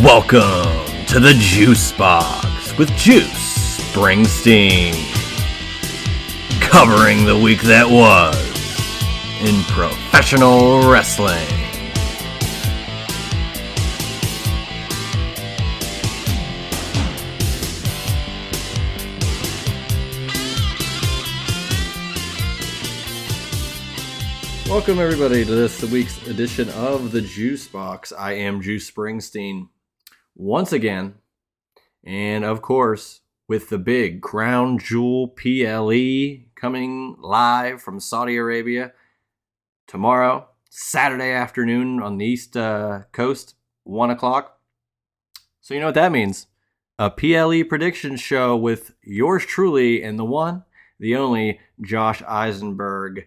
Welcome to the Juice Box with Juice Springsteen, covering the week that was in professional wrestling. Welcome everybody to this week's edition of the Juice Box. I am Juice Springsteen once again, and of course with the big Crown Jewel PLE coming live from Saudi Arabia tomorrow, Saturday afternoon on the East Coast, 1 o'clock. So you know what that means. A PLE prediction show with yours truly and the one, the only Josh Isenberg.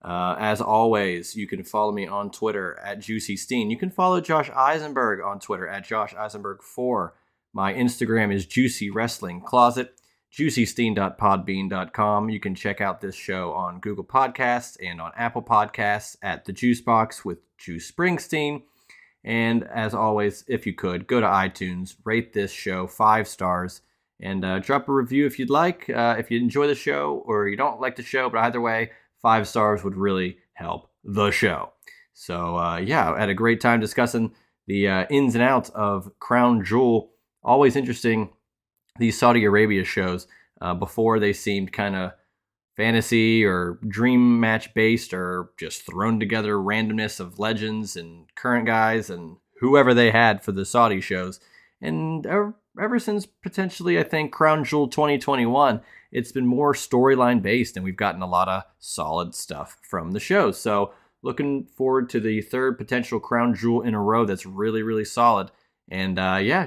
As always, you can follow me on Twitter at JuicySteen. You can follow Josh Isenberg on Twitter at JoshIsenberg4. My Instagram is Juicy Wrestling Closet, juicysteen.podbean.com. You can check out this show on Google Podcasts and on Apple Podcasts at The Juice Box with Juice Springsteen. And as always, if you could, go to iTunes, rate this show 5 stars, and drop a review if you'd like. If you enjoy the show or you don't like the show, but either way, 5 stars would really help the show. So, I had a great time discussing the ins and outs of Crown Jewel. Always interesting, these Saudi Arabia shows. Before they seemed kind of fantasy or dream match based or just thrown together randomness of legends and current guys and whoever they had for the Saudi shows. And ever since potentially, I think, Crown Jewel 2021, it's been more storyline based, and we've gotten a lot of solid stuff from the show. So looking forward to the third potential Crown Jewel in a row that's really, really solid. And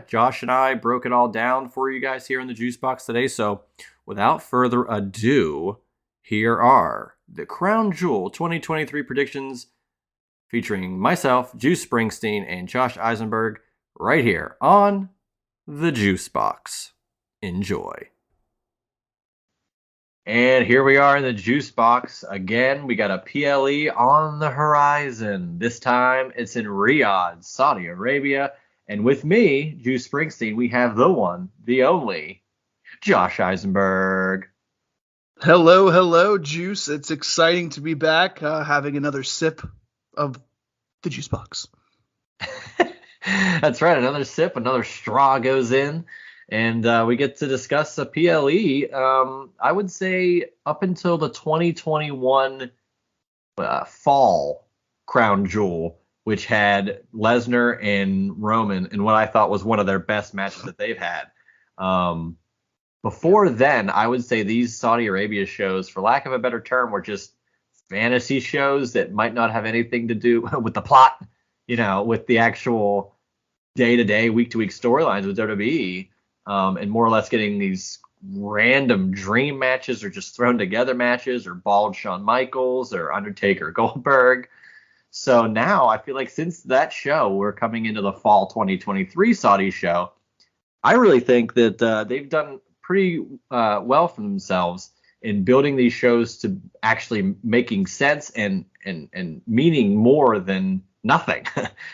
Josh and I broke it all down for you guys here in the Juice Box today. So without further ado, here are the Crown Jewel 2023 predictions featuring myself, Juice Springsteen, and Josh Isenberg right here on the Juice Box. Enjoy. And here we are in the Juice Box again. We got a PLE on the horizon. This time it's in Riyadh, Saudi Arabia. And with me, Juice Springsteen, we have the one, the only, Josh Isenberg. Hello, Juice. It's exciting to be back, having another sip of the Juice Box. That's right. Another sip, another straw goes in. And we get to discuss a PLE, I would say up until the 2021 fall Crown Jewel, which had Lesnar and Roman in what I thought was one of their best matches that they've had. Before then, I would say these Saudi Arabia shows, for lack of a better term, were just fantasy shows that might not have anything to do with the plot, with the actual day-to-day, week-to-week storylines with WWE. And more or less getting these random dream matches or just thrown together matches or bald Shawn Michaels or Undertaker Goldberg. So now I feel like since that show, we're coming into the fall 2023 Saudi show. I really think that they've done pretty well for themselves in building these shows to actually making sense and meaning more than nothing.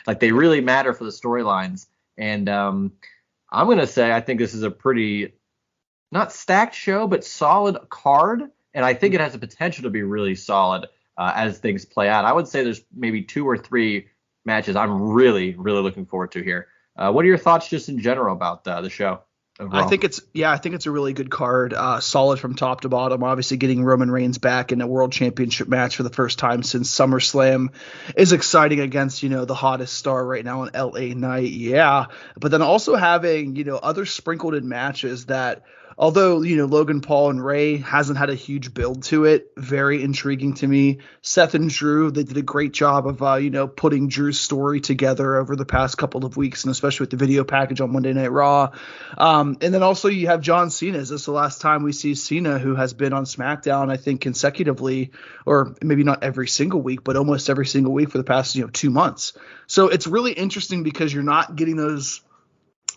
Like they really matter for the storylines. And I'm going to say I think this is a pretty, not stacked show, but solid card. And I think it has the potential to be really solid as things play out. I would say there's maybe 2 or 3 matches I'm really, really looking forward to here. What are your thoughts just in general about the show overall? I think it's a really good card, solid from top to bottom. Obviously getting Roman Reigns back in a world championship match for the first time since SummerSlam is exciting against, the hottest star right now on LA Knight. Yeah. But then also having, other sprinkled in matches that, although, Logan Paul and Ray hasn't had a huge build to it, very intriguing to me. Seth and Drew, they did a great job of, putting Drew's story together over the past couple of weeks, and especially with the video package on Monday Night Raw. And then also you have John Cena. Is this the last time we see Cena, who has been on SmackDown, I think, consecutively, or maybe not every single week, but almost every single week for the past, 2 months. So it's really interesting because you're not getting those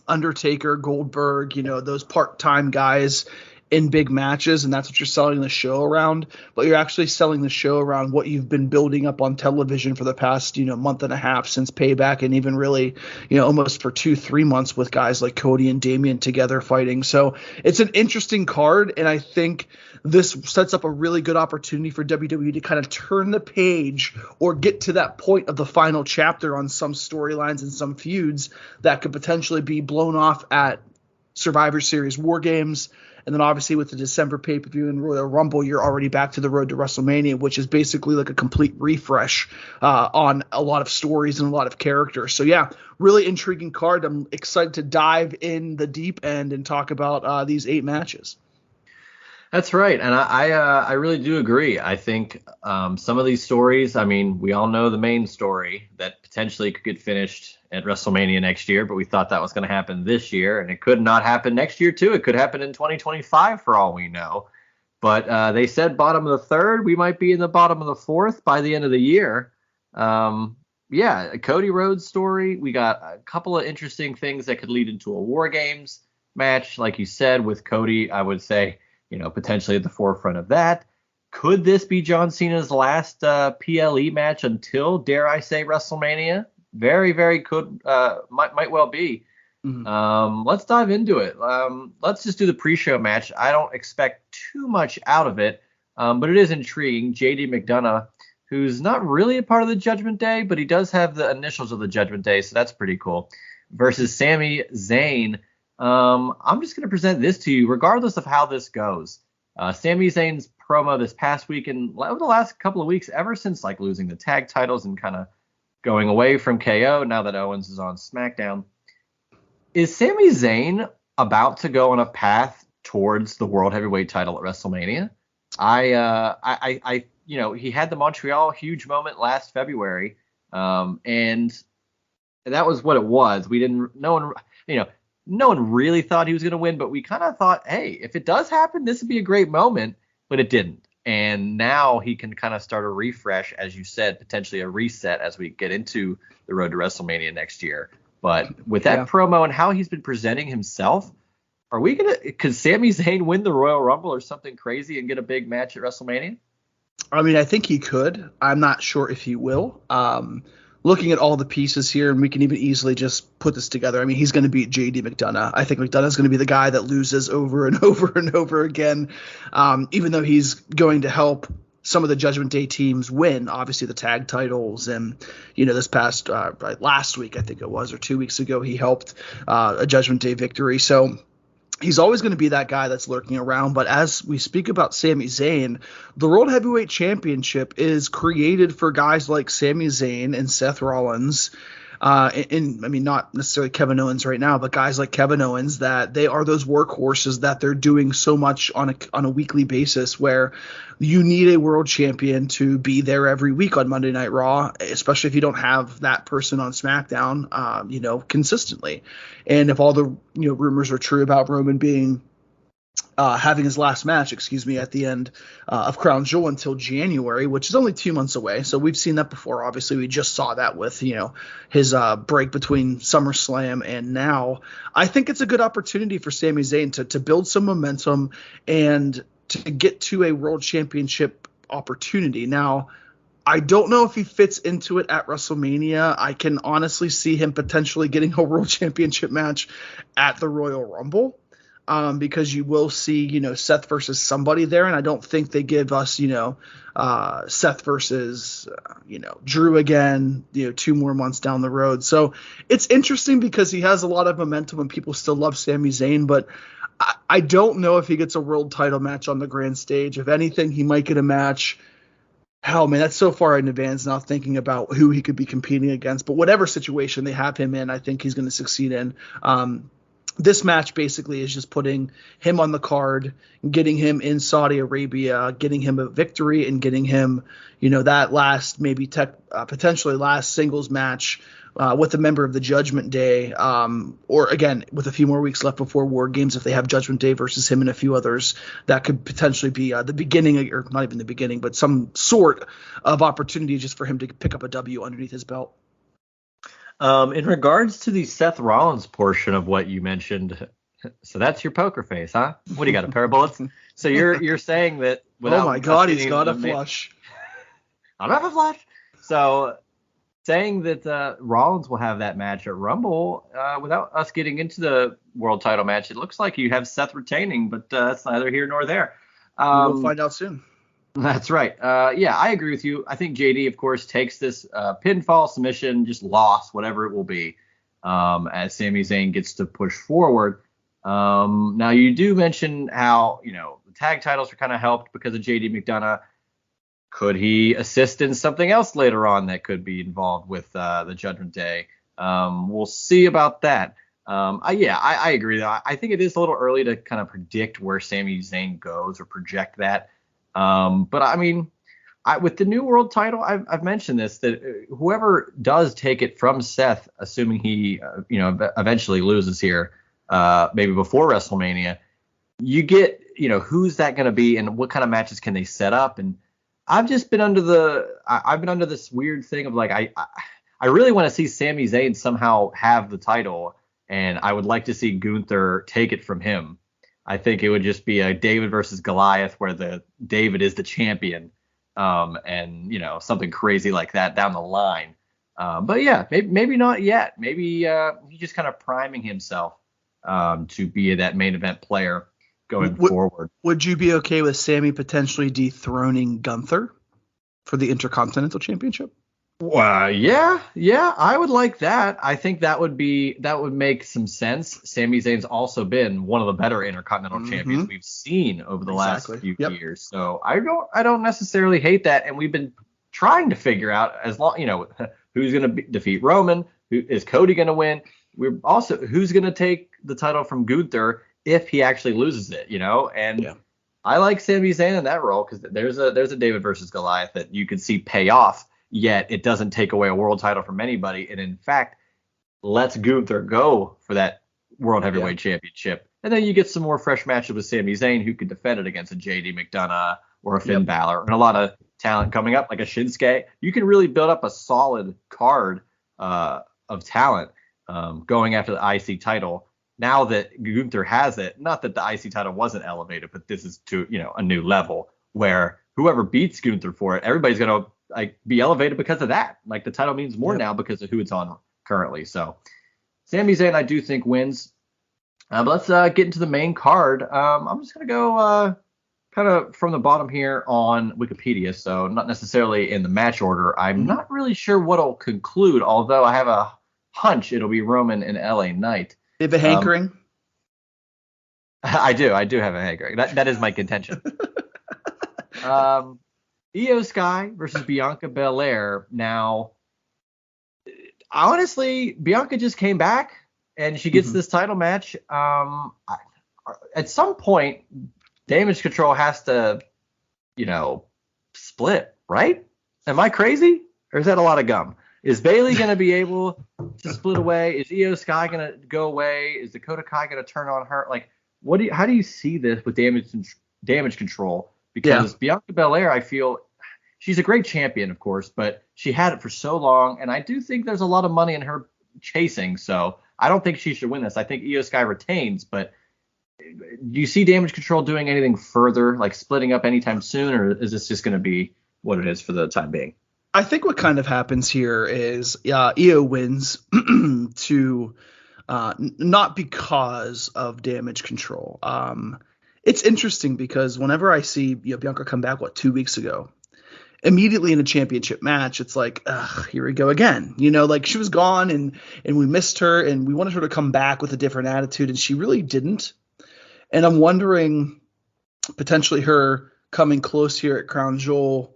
Undertaker, Goldberg, those part-time guys in big matches, and that's what you're selling the show around. But you're actually selling the show around what you've been building up on television for the past, month and a half since Payback, and even really, almost for 2-3 months with guys like Cody and Damian together fighting. So it's an interesting card, and I think this sets up a really good opportunity for WWE to kind of turn the page or get to that point of the final chapter on some storylines and some feuds that could potentially be blown off at Survivor Series War Games. And then obviously with the December pay-per-view and Royal Rumble, you're already back to the road to WrestleMania, which is basically like a complete refresh on a lot of stories and a lot of characters. So yeah, really intriguing card. I'm excited to dive in the deep end and talk about these 8 matches. That's right, and I really do agree. I think some of these stories, I mean, we all know the main story that potentially could get finished at WrestleMania next year, but we thought that was going to happen this year, and it could not happen next year too. It could happen in 2025 for all we know. But they said bottom of the third. We might be in the bottom of the fourth by the end of the year. Yeah, Cody Rhodes story. We got a couple of interesting things that could lead into a War Games match, like you said, with Cody. I would say, potentially at the forefront of that. Could this be John Cena's last PLE match until, dare I say, WrestleMania? Very, very could, might well be. Mm-hmm. Let's dive into it. Let's just do the pre-show match. I don't expect too much out of it, but it is intriguing. JD McDonough, who's not really a part of the Judgment Day, but he does have the initials of the Judgment Day, so that's pretty cool, versus Sami Zayn. I'm just going to present this to you, regardless of how this goes. Sami Zayn's promo this past week and over the last couple of weeks, ever since like losing the tag titles and kind of going away from KO, now that Owens is on SmackDown, is Sami Zayn about to go on a path towards the World Heavyweight title at WrestleMania? He had the Montreal huge moment last February, and that was what it was. No one really thought he was going to win, but we kind of thought, hey, if it does happen, this would be a great moment, but it didn't. And now he can kind of start a refresh, as you said, potentially a reset as we get into the road to WrestleMania next year. But with that promo and how he's been presenting himself, could Sami Zayn win the Royal Rumble or something crazy and get a big match at WrestleMania? I mean, I think he could. I'm not sure if he will. Looking at all the pieces here, and we can even easily just put this together. I mean, he's going to beat JD McDonough. I think McDonough's going to be the guy that loses over and over and over again, even though he's going to help some of the Judgment Day teams win, obviously the tag titles. And, this past last week, I think it was, or 2 weeks ago, he helped a Judgment Day victory. So he's always going to be that guy that's lurking around. But as we speak about Sami Zayn, the World Heavyweight Championship is created for guys like Sami Zayn and Seth Rollins. Not necessarily Kevin Owens right now, but guys like Kevin Owens, that they are those workhorses that they're doing so much on a weekly basis, where you need a world champion to be there every week on Monday Night Raw, especially if you don't have that person on SmackDown, consistently. And if all the rumors are true about Roman being having his last match, at the end of Crown Jewel until January, which is only 2 months away. So we've seen that before. Obviously, we just saw that with, his break between SummerSlam and now. I think it's a good opportunity for Sami Zayn to build some momentum and to get to a world championship opportunity. Now, I don't know if he fits into it at WrestleMania. I can honestly see him potentially getting a world championship match at the Royal Rumble. Because you will see, Seth versus somebody there. And I don't think they give us, Seth versus, Drew again, 2 more months down the road. So it's interesting because he has a lot of momentum and people still love Sami Zayn. But I don't know if he gets a world title match on the grand stage. If anything, he might get a match. Hell, man, that's so far in advance now thinking about who he could be competing against. But whatever situation they have him in, I think he's going to succeed in. This match basically is just putting him on the card, getting him in Saudi Arabia, getting him a victory, and getting him, that last potentially last singles match with a member of the Judgment Day, or again with a few more weeks left before War Games, if they have Judgment Day versus him and a few others, that could potentially be the beginning, or not even the beginning, but some sort of opportunity just for him to pick up a W underneath his belt. In regards to the Seth Rollins portion of what you mentioned, So that's your poker face, huh? What do you got, a pair of bullets? So you're saying that Oh without my us God, he's getting got the a flush. I don't have a flash. So saying that Rollins will have that match at Rumble without us getting into the world title match, it looks like you have Seth retaining, but that's neither here nor there. We will find out soon. That's right. Yeah, I agree with you. I think JD, of course, takes this pinfall, submission, just loss, whatever it will be, as Sami Zayn gets to push forward. Now, you do mention how, the tag titles are kind of helped because of JD McDonough. Could he assist in something else later on that could be involved with the Judgment Day? We'll see about that. I agree, though. I think it is a little early to kind of predict where Sami Zayn goes or project that. But I mean, with the new world title, I've mentioned this, that whoever does take it from Seth, assuming he, eventually loses here, maybe before WrestleMania, you get, who's that going to be and what kind of matches can they set up? And I've just been I've been under this weird thing of like, I really want to see Sami Zayn somehow have the title, and I would like to see Gunther take it from him. I think it would just be a David versus Goliath where the David is the champion, and something crazy like that down the line. But yeah, maybe not yet. Maybe he's just kind of priming himself to be that main event player going forward. Would you be okay with Sammy potentially dethroning Gunther for the Intercontinental Championship? Yeah, I would like that. I think that would make some sense. Sami Zayn's also been one of the better Intercontinental champions we've seen over the last few years. So I don't necessarily hate that. And we've been trying to figure out who's going to defeat Roman, is Cody going to win? We're also who's going to take the title from Gunther if he actually loses it, And yeah. I like Sami Zayn in that role because there's a David versus Goliath that you could see pay off. Yet it doesn't take away a world title from anybody, and in fact, lets Gunther go for that World Heavyweight Championship. And then you get some more fresh matches with Sami Zayn, who could defend it against a JD McDonough or a Finn Balor, and a lot of talent coming up, like a Shinsuke. You can really build up a solid card of talent going after the IC title. Now that Gunther has it, not that the IC title wasn't elevated, but this is to a new level where whoever beats Gunther for it, everybody's gonna be elevated because of that. Like the title means more now because of who it's on currently. So Sami Zayn, I do think wins. But let's get into the main card. I'm just gonna go kind of from the bottom here on Wikipedia, so not necessarily in the match order. I'm not really sure what'll conclude, although I have a hunch it'll be Roman and LA Knight. You have a hankering? I do have a hankering. That is my contention. Io Sky versus Bianca Belair. Now, honestly, Bianca just came back and she gets this title match. At some point, Damage Control has to, split, right? Am I crazy? Or is that a lot of gum? Is Bayley going to be able to split away? Is Io Sky going to go away? Is Dakota Kai going to turn on her? Like, how do you see this with Damage Control? Because Bianca Belair, I feel she's a great champion, of course, but she had it for so long, and I do think there's a lot of money in her chasing, so I don't think she should win this. I think Io Sky retains, but do you see Damage Control doing anything further, like splitting up anytime soon, or is this just going to be what it is for the time being? I think what kind of happens here is Io wins to not because of Damage Control. It's interesting because whenever I see Bianca come back, 2 weeks ago, immediately in a championship match, it's like, here we go again. Like she was gone and we missed her and we wanted her to come back with a different attitude, and she really didn't. And I'm wondering potentially her coming close here at Crown Jewel.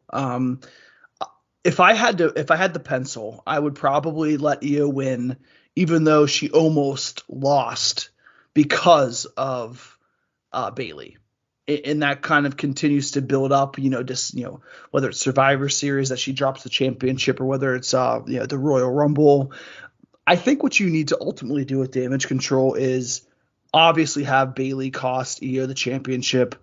If I had the pencil, I would probably let Io win, even though she almost lost because of Bayley. And that kind of continues to build up, whether it's Survivor Series that she drops the championship or whether it's, the Royal Rumble. I think what you need to ultimately do with Damage Control is obviously have Bayley cost Io the championship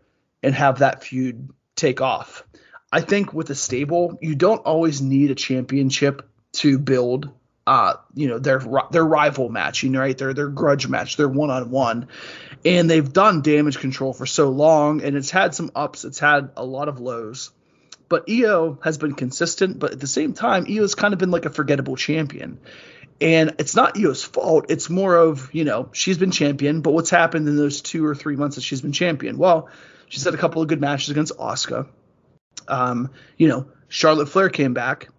and have that feud take off. I think with a stable, you don't always need a championship to build their rival match, right? Their grudge match, their one-on-one. And they've done Damage Control for so long, and it's had some ups, it's had a lot of lows. But Io has been consistent, but at the same time, Io's kind of been like a forgettable champion. And it's not Io's fault. It's more of, she's been champion, but what's happened in those 2 or 3 months that she's been champion? Well, she's had a couple of good matches against Asuka. Charlotte Flair came back.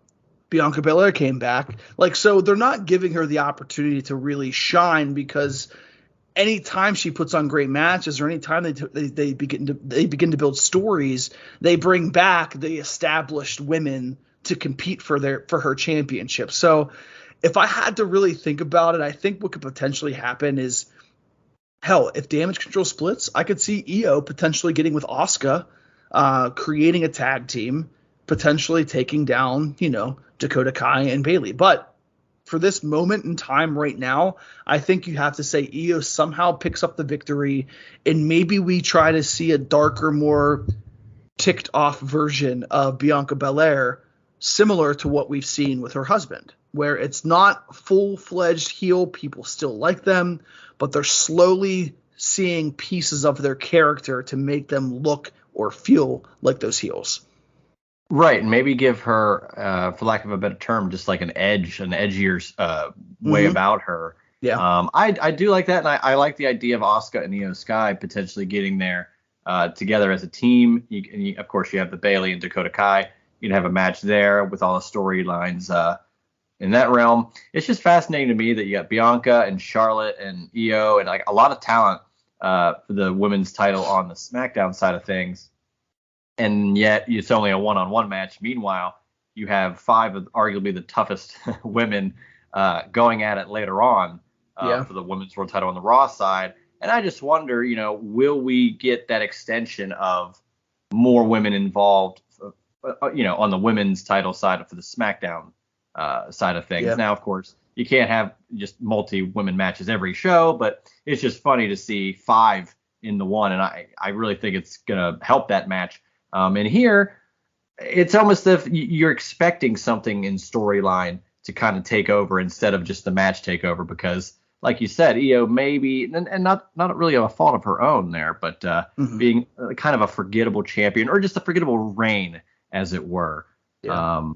Bianca Belair came back. So they're not giving her the opportunity to really shine, because anytime she puts on great matches, or anytime they begin to build stories, they bring back the established women to compete for her championship. So if I had to really think about it, I think what could potentially happen is, hell, if Damage Control splits, I could see Io potentially getting with Asuka, creating a tag team, potentially taking down, Dakota Kai and Bayley. But for this moment in time right now, I think you have to say Io somehow picks up the victory, and maybe we try to see a darker, more ticked off version of Bianca Belair, similar to what we've seen with her husband, where it's not full-fledged heel. People still like them, but they're slowly seeing pieces of their character to make them look or feel like those heels. Right, and maybe give her, for lack of a better term, just like an edgier way about her. Yeah. I do like that, and I like the idea of Asuka and Io Sky potentially getting there together as a team. Of course, you have the Bayley and Dakota Kai. You'd have a match there with all the storylines in that realm. It's just fascinating to me that you got Bianca and Charlotte and Io and like a lot of talent for the women's title on the SmackDown side of things. And yet it's only a one-on-one match. Meanwhile, you have 5 of arguably the toughest women going at it later on for the women's world title on the Raw side. And I just wonder, will we get that extension of more women involved, on the women's title side for the SmackDown side of things? Yeah. Now, of course, you can't have just multi-women matches every show, but it's just funny to see 5 in the one. And I really think it's going to help that match. And here, it's almost as if you're expecting something in storyline to kind of take over instead of just the match take over, because, like you said, Io maybe, and not really a fault of her own there, but being kind of a forgettable champion, or just a forgettable reign, as it were. Yeah.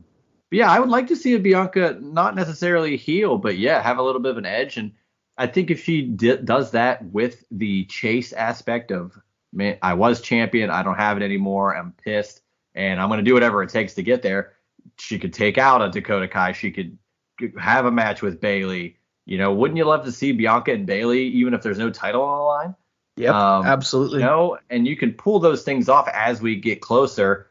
But yeah, I would like to see a Bianca not necessarily heel, but yeah, have a little bit of an edge. And I think if she does that with the chase aspect of, man, I was champion, I don't have it anymore, I'm pissed, and I'm going to do whatever it takes to get there. She could take out a Dakota Kai. She could have a match with Bayley. Wouldn't you love to see Bianca and Bayley, even if there's no title on the line? Yep, absolutely. And you can pull those things off as we get closer,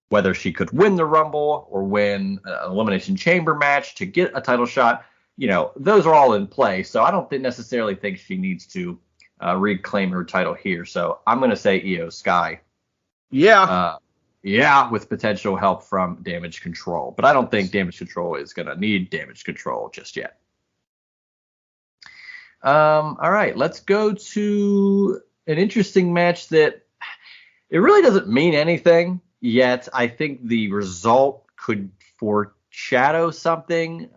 whether she could win the Rumble or win an Elimination Chamber match to get a title shot. Those are all in play. So I don't necessarily think she needs to reclaim her title here. So I'm going to say Io Sky. Yeah. With potential help from Damage Control. But I don't think Damage Control is going to need Damage Control just yet. All right, let's go to an interesting match that it really doesn't mean anything, yet I think the result could foreshadow something.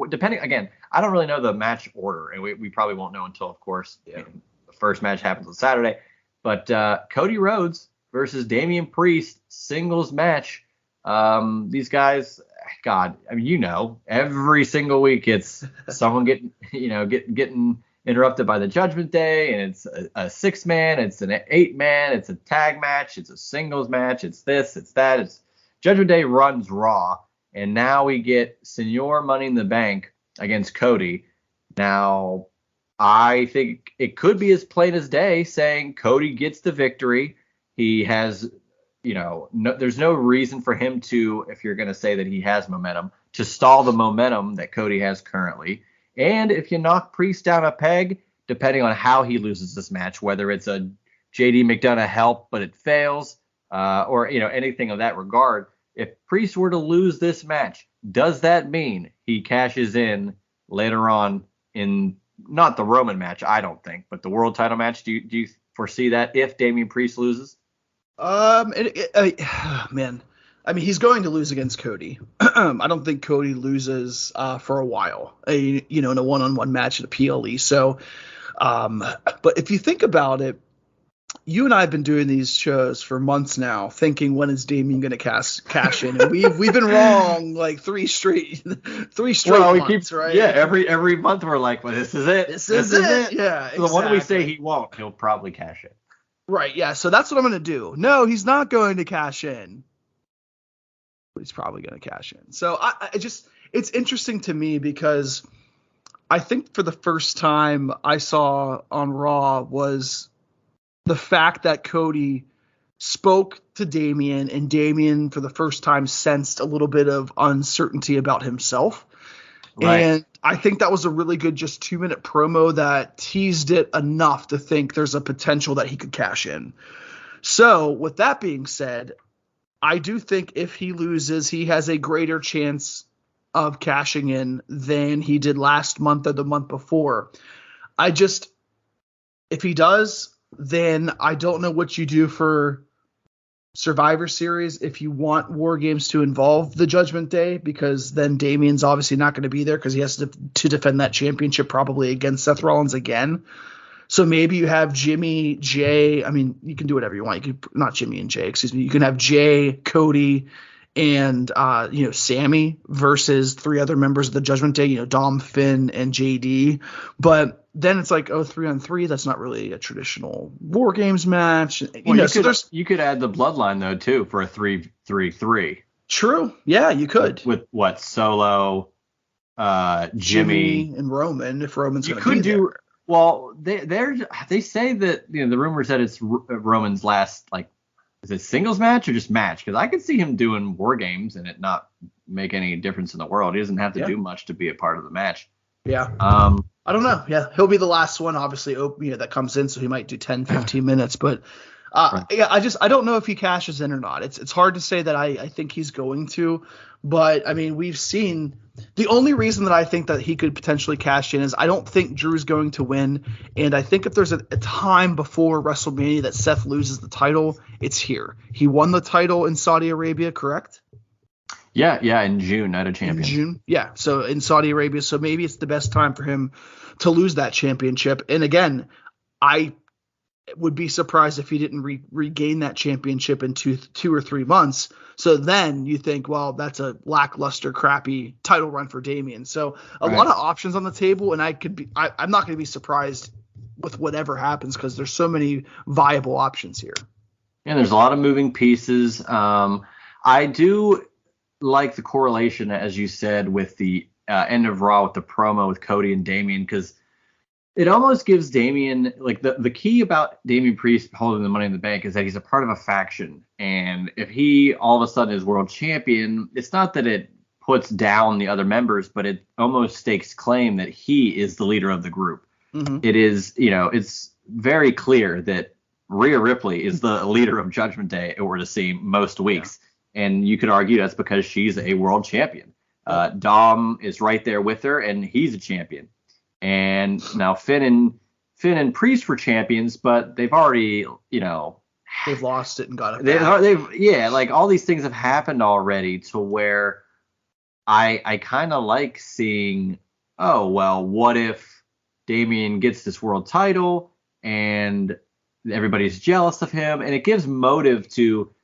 Depending, again, I don't really know the match order, and we probably won't know until, of course, the first match happens on Saturday. But Cody Rhodes versus Damian Priest singles match. These guys, God, I mean, every single week it's someone getting interrupted by the Judgment Day, and it's a 6-man, it's an 8-man, it's a tag match, it's a singles match, it's this, it's that. It's Judgment Day runs Raw, and now we get Senior Money in the Bank against Cody. Now, I think it could be as plain as day, saying Cody gets the victory. He has, there's no reason for him to, if you're going to say that he has momentum, to stall the momentum that Cody has currently. And if you knock Priest down a peg, depending on how he loses this match, whether it's a JD McDonough help but it fails, or anything of that regard, if Priest were to lose this match, does that mean he cashes in later on in not the Roman match, I don't think, but the world title match? Do you foresee that if Damian Priest loses? Man, I mean, he's going to lose against Cody. I don't think Cody loses for a while, in a one-on-one match at a PLE. So, but if you think about it, you and I have been doing these shows for months now, thinking when is Damian going to cash in, and we've been wrong like three straight months, right? Yeah, every month we're like, well, this is it. This is it. Yeah, so the one we say he won't, he'll probably cash in. Right. Yeah. So that's what I'm going to do. No, he's not going to cash in, but he's probably going to cash in. So it's interesting to me because I think for the first time I saw on Raw was the fact that Cody spoke to Damian, and Damian for the first time sensed a little bit of uncertainty about himself. Right. And I think that was a really good just 2-minute promo that teased it enough to think there's a potential that he could cash in. So with that being said, I do think if he loses, he has a greater chance of cashing in than he did last month or the month before. If he does, then I don't know what you do for Survivor Series if you want War Games to involve the Judgment Day, because then Damian's obviously not going to be there because he has to defend that championship probably against Seth Rollins again. So maybe you have Jimmy, Jay. I mean, you can do whatever you want. You can not Jimmy and Jay, excuse me. You can have Jay, Cody, and Sammy versus 3 other members of the Judgment Day. Dom, Finn, and JD. But then it's like 3-on-3. That's not really a traditional War Games match. You could add the Bloodline though too for a 3-3-3. True. Yeah, you could. With what, Solo, Jimmy and Roman, if Roman's going to be there. Well, they say that the rumor said it's Roman's last, like, is it singles match or just match? Because I could see him doing War Games and it not make any difference in the world. He doesn't have to do much to be a part of the match. Yeah. I don't know. Yeah, he'll be the last one, obviously, that comes in, so he might do 10, 15 minutes. But right. Yeah, I don't know if he cashes in or not. It's hard to say that I think he's going to. But, I mean, we've seen – the only reason that I think that he could potentially cash in is I don't think Drew's going to win. And I think if there's a time before WrestleMania that Seth loses the title, it's here. He won the title in Saudi Arabia, correct? Yeah, in June, Night of Champions. In June, yeah. So in Saudi Arabia, so maybe it's the best time for him to lose that championship. And again, I would be surprised if he didn't regain that championship in two or 3 months. So then you think, well, that's a lackluster, crappy title run for Damian. So a lot of options on the table, and I'm not going to be surprised with whatever happens because there's so many viable options here. And there's a lot of moving pieces. I do like the correlation, as you said, with the end of Raw with the promo with Cody and Damian, because it almost gives Damian, like, the key about Damian Priest holding the Money in the Bank is that he's a part of a faction. And if he all of a sudden is world champion, it's not that it puts down the other members, but it almost stakes claim that he is the leader of the group. Mm-hmm. It is, it's very clear that Rhea Ripley is the leader of Judgment Day, it were to see most weeks. Yeah. And you could argue that's because she's a world champion. Dom is right there with her, and he's a champion. And now Finn and Priest were champions, but they've already, they've lost it and got it back. Like all these things have happened already to where I kind of like seeing, oh, well, what if Damian gets this world title and everybody's jealous of him, and it gives motive to,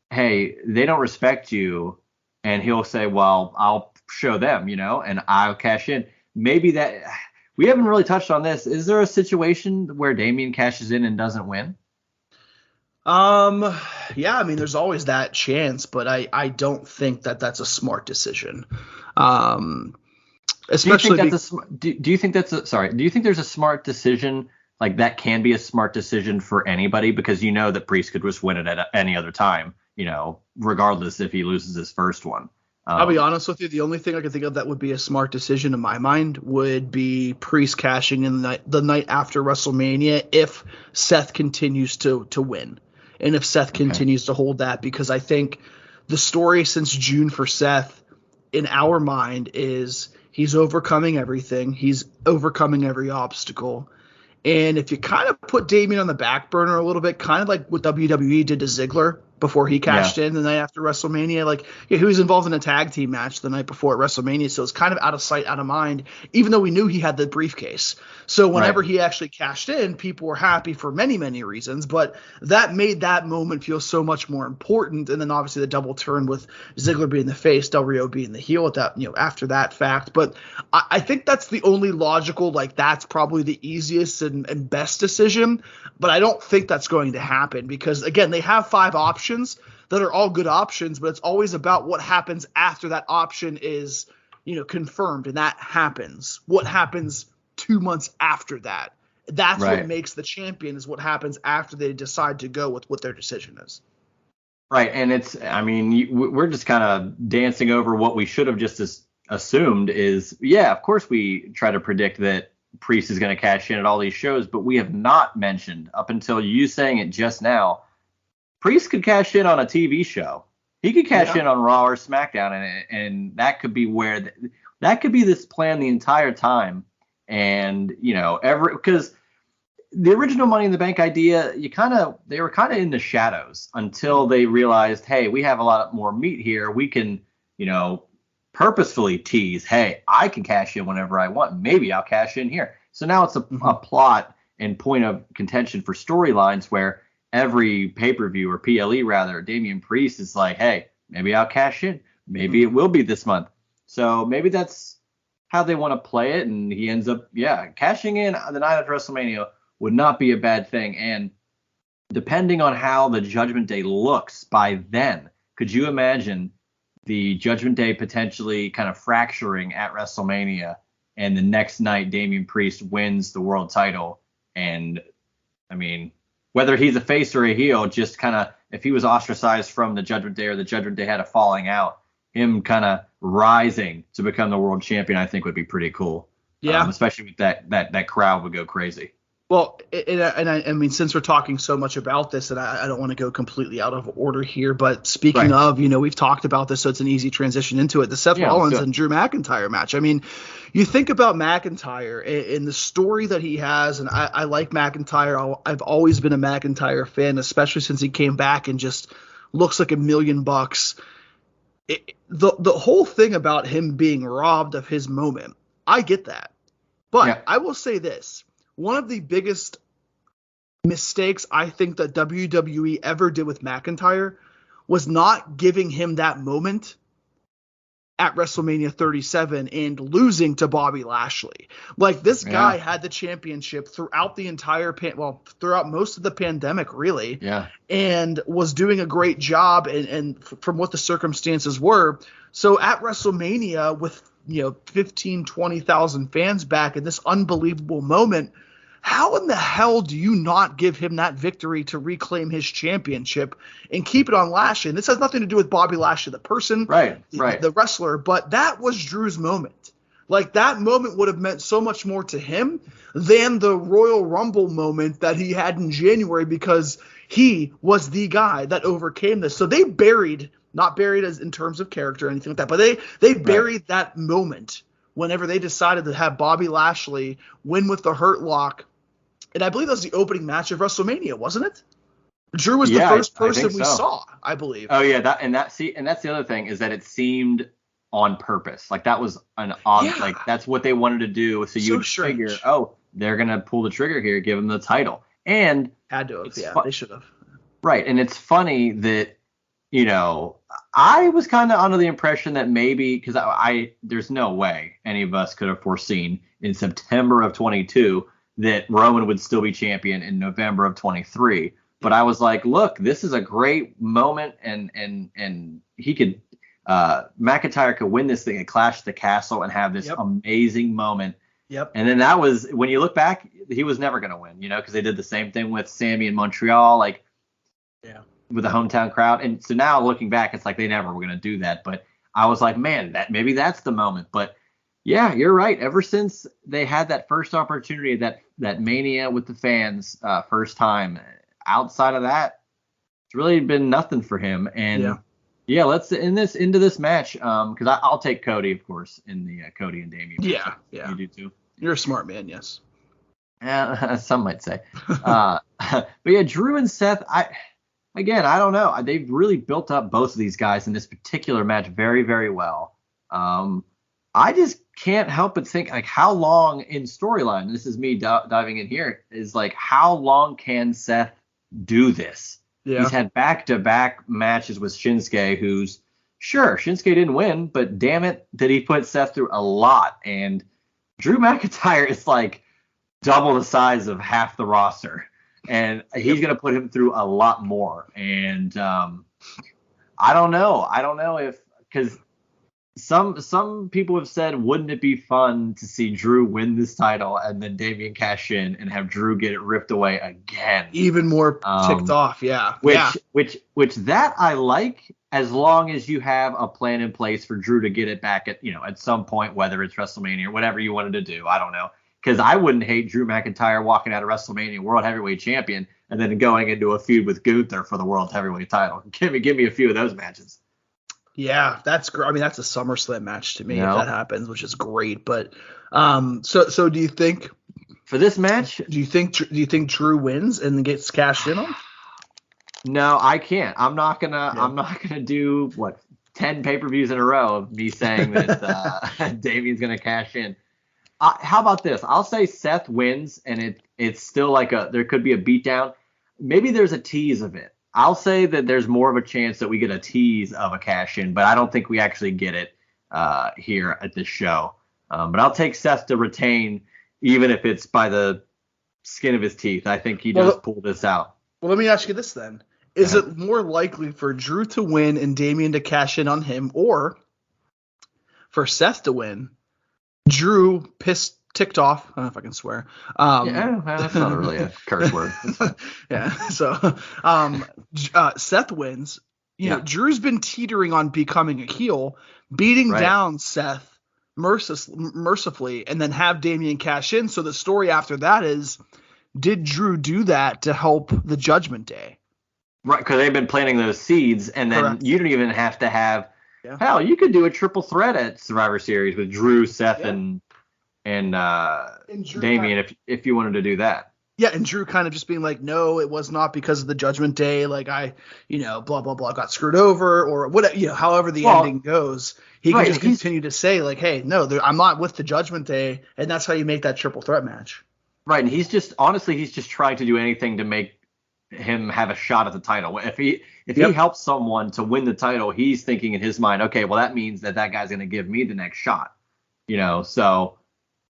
hey, they don't respect you, and he'll say, well, I'll show them, and I'll cash in. Maybe that. We haven't really touched on this. Is there a situation where Damian cashes in and doesn't win? Yeah, I mean, there's always that chance, but I don't think that that's a smart decision. Especially, do you think there's a smart decision, like that can be a smart decision for anybody, because that Priest could just win it at any other time, regardless if he loses his first one. I'll be honest with you. The only thing I can think of that would be a smart decision in my mind would be Priest cashing in the night after WrestleMania if Seth continues to win, and if Seth continues to hold that, because I think the story since June for Seth in our mind is he's overcoming everything. He's overcoming every obstacle. And if you kind of put Damian on the back burner a little bit, kind of like what WWE did to Ziggler, before he Yeah. cashed in the night after WrestleMania. Like, yeah, he was involved in a tag team match the night before at WrestleMania, so it's kind of out of sight, out of mind, even though we knew he had the briefcase. So whenever Right. he actually cashed in, people were happy for many, many reasons, but that made that moment feel so much more important. And then obviously the double turn with Ziggler being the face, Del Rio being the heel at that, after that fact. But I think that's the only logical, like, that's probably the easiest and best decision, but I don't think that's going to happen because, again, they have 5 options that are all good options, but it's always about what happens after that option is, confirmed, and that happens. What happens 2 months after that? That's Right. what makes the champion, is what happens after they decide to go with what their decision is. Right. And we're just kind of dancing over what we should have just assumed is, yeah, of course we try to predict that Priest is going to cash in at all these shows, but we have not mentioned, up until you saying it just now, Priest could cash in on a TV show. He could cash in on Raw or SmackDown, and that could be that could be this plan the entire time. And because the original Money in the Bank idea, they were kind of in the shadows until they realized, hey, we have a lot more meat here. We can purposefully tease, hey, I can cash in whenever I want. Maybe I'll cash in here. So now it's a plot and point of contention for storylines where every pay-per-view or PLE rather, Damian Priest is like, hey, maybe I'll cash in. Maybe it will be this month. So maybe that's how they want to play it. And he ends up, cashing in the night after WrestleMania would not be a bad thing. And depending on how the Judgment Day looks by then, could you imagine the Judgment Day potentially kind of fracturing at WrestleMania, and the next night Damian Priest wins the world title? And whether he's a face or a heel, just kind of, if he was ostracized from the Judgment Day or the Judgment Day had a falling out, him kind of rising to become the world champion, I think would be pretty cool. Yeah. Especially with that crowd would go crazy. Well, since we're talking so much about this, and I don't want to go completely out of order here, but speaking of, we've talked about this, so it's an easy transition into it. The Seth Rollins and Drew McIntyre match. You think about McIntyre and the story that he has, and I like McIntyre. I've always been a McIntyre fan, especially since he came back and just looks like $1 million. The whole thing about him being robbed of his moment, I get that. But I will say this. One of the biggest mistakes I think that WWE ever did with McIntyre was not giving him that moment at WrestleMania 37 and losing to Bobby Lashley. Like, this guy had the championship throughout the entire throughout most of the pandemic, really. Yeah. And was doing a great job and from what the circumstances were. So at WrestleMania with 15, 20,000 fans back in this unbelievable moment, how in the hell do you not give him that victory to reclaim his championship and keep it on Lashley? And this has nothing to do with Bobby Lashley, the person, the wrestler, but that was Drew's moment. Like, that moment would have meant so much more to him than the Royal Rumble moment that he had in January, because he was the guy that overcame this. So they not buried as in terms of character or anything like that, but they buried that moment whenever they decided to have Bobby Lashley win with the Hurt Lock. And I believe that was the opening match of WrestleMania, wasn't it? Drew was the first person we saw, I believe. Oh yeah, that's the other thing, is that it seemed on purpose. Like, that was like, that's what they wanted to do. So you would figure, they're gonna pull the trigger here, give him the title, and had to have. They should have. Right, and it's funny that I was kind of under the impression that maybe, because there's no way any of us could have foreseen in September of 22 that Roman would still be champion in November of 23. But I was like, look, this is a great moment, and he could, McIntyre could win this thing at Clash at the Castle and have this amazing moment. Yep. And then that was, when you look back, he was never going to win, because they did the same thing with Sammy in Montreal, with the hometown crowd. And so now looking back, it's like they never were going to do that. But I was like, man, maybe that's the moment. But yeah, you're right. Ever since they had that first opportunity, that Mania with the fans, first time, outside of that, it's really been nothing for him. And let's into this match, because I'll take Cody, of course, in the Cody and Damian. Yeah. You do too. You're a smart man, yes. Yeah, some might say. But yeah, Drew and Seth, again, I don't know. They've really built up both of these guys in this particular match very, very well. I just can't help but think like how long in storyline, this is me diving in here, is like how long can Seth do this? Yeah. He's had back-to-back matches with Shinsuke, who's sure Shinsuke didn't win, but damn it, did he put Seth through a lot? And Drew McIntyre is like double the size of half the roster, and he's going to put him through a lot more. And I don't know if because some people have said, wouldn't it be fun to see Drew win this title and then Damian cash in and have Drew get it ripped away again? Even more ticked off, yeah. Which that I like, as long as you have a plan in place for Drew to get it back at some point, whether it's WrestleMania or whatever you wanted to do. I don't know. Because I wouldn't hate Drew McIntyre walking out of WrestleMania World Heavyweight Champion and then going into a feud with Gunther for the World Heavyweight title. Give me a few of those matches. Yeah, that's great. I mean, that's a SummerSlam match to me if that happens, which is great. But so do you think for this match? Do you think Drew wins and gets cashed in on? No, I can't. I'm not gonna do 10 pay-per-views in a row of me saying that Damian's gonna cash in. How about this? I'll say Seth wins, and it's still like there could be a beatdown. Maybe there's a tease of it. I'll say that there's more of a chance that we get a tease of a cash in, but I don't think we actually get it here at this show. But I'll take Seth to retain, even if it's by the skin of his teeth. I think he does pull this out. Well, let me ask you this then. Is it more likely for Drew to win and Damian to cash in on him, or for Seth to win, Drew ticked off? I don't know if I can swear. That's not really a curse word. Yeah. So Seth wins. You know, Drew's been teetering on becoming a heel, beating down Seth mercifully, and then have Damian cash in. So the story after that is, did Drew do that to help the Judgment Day? Right, because they've been planting those seeds, and then you don't even have to have. Yeah. Hell, you could do a triple threat at Survivor Series with Drew, Seth, and Damian if you wanted to do that. Yeah, and Drew kind of just being like, no, it was not because of the Judgment Day. Like blah, blah, blah, got screwed over or whatever, however the ending goes. He can just continue to say like, hey, no, I'm not with the Judgment Day. And that's how you make that triple threat match. Right. And he's just trying to do anything to make him have a shot at the title. If he helps someone to win the title, he's thinking in his mind, okay, well, that means that guy's going to give me the next shot, so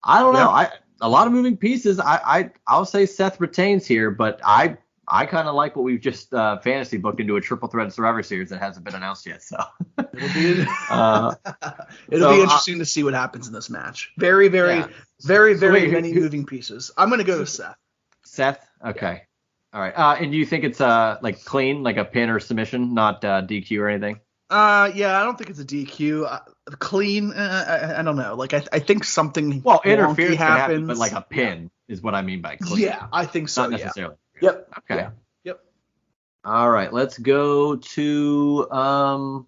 I don't know. A lot of moving pieces. I'll say Seth retains here, but I kind of like what we've just fantasy booked into a triple threat Survivor Series that hasn't been announced yet. So it'll be interesting to see what happens in this match. Very, very, very, very many moving pieces. I'm going to go with Seth. Seth? Okay. Yeah. All right. And do you think it's like clean, like a pin or submission, not DQ or anything? Yeah, I don't think it's a DQ. Clean, I don't know. Like I think something interference happens, but like a pin is what I mean by clean. Yeah, I think so. Not necessarily. Yep. Okay. Yeah. Yep. All right, let's go to an